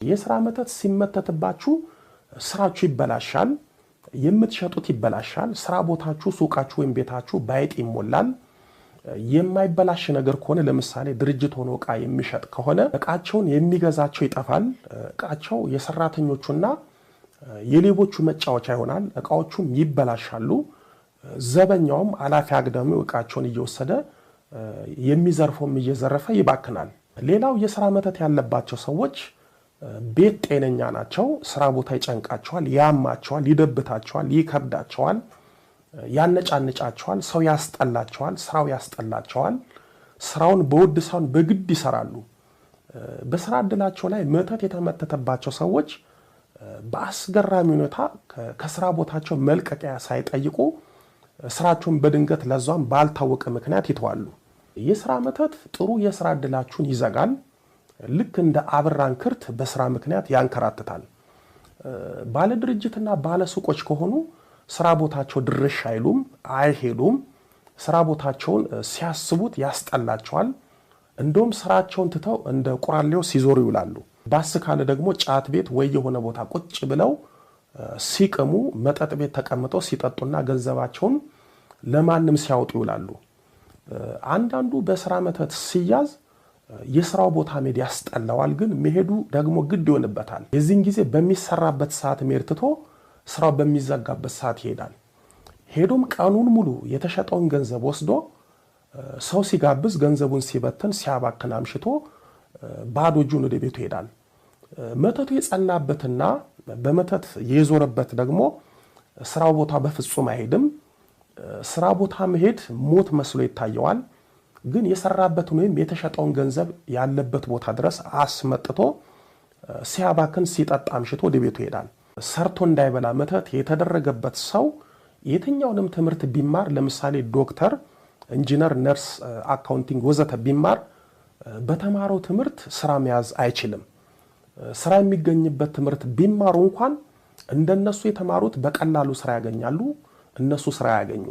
የስራ መተት ሲመተትባችሁ ስራችሁ ይበላሻል፣ የምትሸጡት ይበላሻል፣ ስራ ቦታችሁ ሱቃችሁ ወይም ቤታችሁ ባይጥ ይሞላል። የማይበላሽ ነገር ከሆነ ለምሳሌ ድርጅት ሆኖ ዕቃ የሚሸጥ ከሆነ ዕቃቸውን የሚገዛቸው ይጠፋል። ዕቃቸው የሰራተኞቹና የሌቦቹ መጫወቻ ይሆናል። ዕቃዎቹም ይበላሻሉ። ዘበኛውም አላፊ አግዳሚው ዕቃቸውን እየወሰደ የሚዘርፈውም እየዘረፈ ይባክናል። ሌላው የስራ መተት ያለባቸው ሰዎች ቤት ጤነኛ ናቸው፣ ስራ ቦታ ይጨንቃቸዋል፣ ያማቸዋል፣ ይደብታቸዋል፣ ይከብዳቸዋል፣ ያነጫንጫቸዋል፣ ሰው ያስጠላቸዋል፣ ስራው ያስጠላቸዋል። ስራውን በውድ ሳይሆን በግድ ይሰራሉ። በስራ እድላቸው ላይ መተት የተመተተባቸው ሰዎች በአስገራሚ ሁኔታ ከስራ ቦታቸው መልቀቂያ ሳይጠይቁ ስራቸውን በድንገት ለዛም ባልታወቀ ምክንያት ይተዋሉ። የስራ መተት ጥሩ የስራ እድላችሁን ይዘጋል። ልክ እንደ አብራን ክርት በስራ ምክንያት ያንከራትታል። ባለ ድርጅትና ባለ ሱቆች ከሆኑ ስራ ቦታቸው ድርሽ አይሉም፣ አይሄዱም። ስራ ቦታቸውን ሲያስቡት ያስጠላቸዋል። እንደውም ስራቸውን ትተው እንደ ቁራሌው ሲዞሩ ይውላሉ። ባስ ካለ ደግሞ ጫት ቤት ወይ የሆነ ቦታ ቁጭ ብለው ሲቀሙ፣ መጠጥ ቤት ተቀምጠው ሲጠጡና ገንዘባቸውን ለማንም ሲያወጡ ይውላሉ። አንዳንዱ በስራ መተት ሲያዝ የስራው ቦታ መሄድ ያስጠላዋል፣ ግን መሄዱ ደግሞ ግድ ይሆንበታል። የዚህን ጊዜ በሚሰራበት ሰዓት መሄድ ትቶ ስራው በሚዘጋበት ሰዓት ይሄዳል። ሄዶም ቀኑን ሙሉ የተሸጠውን ገንዘብ ወስዶ ሰው ሲጋብዝ ገንዘቡን ሲበትን ሲያባክን አምሽቶ ባዶ እጁን ወደ ቤቱ ይሄዳል። መተቱ የጸናበትና በመተት የዞረበት ደግሞ ስራው ቦታ በፍጹም አይሄድም። ስራ ቦታ መሄድ ሞት መስሎ ይታየዋል። ግን የሰራበትን ወይም የተሸጠውን ገንዘብ ያለበት ቦታ ድረስ አስመጥቶ ሲያባክን ሲጠጣ አምሽቶ ወደ ቤቱ ይሄዳል። ሰርቶ እንዳይበላ መተት የተደረገበት ሰው የትኛውንም ትምህርት ቢማር፣ ለምሳሌ ዶክተር፣ ኢንጂነር፣ ነርስ፣ አካውንቲንግ ወዘተ ቢማር በተማረው ትምህርት ስራ መያዝ አይችልም። ስራ የሚገኝበት ትምህርት ቢማሩ እንኳን እንደነሱ የተማሩት በቀላሉ ስራ ያገኛሉ፣ እነሱ ስራ ያገኙ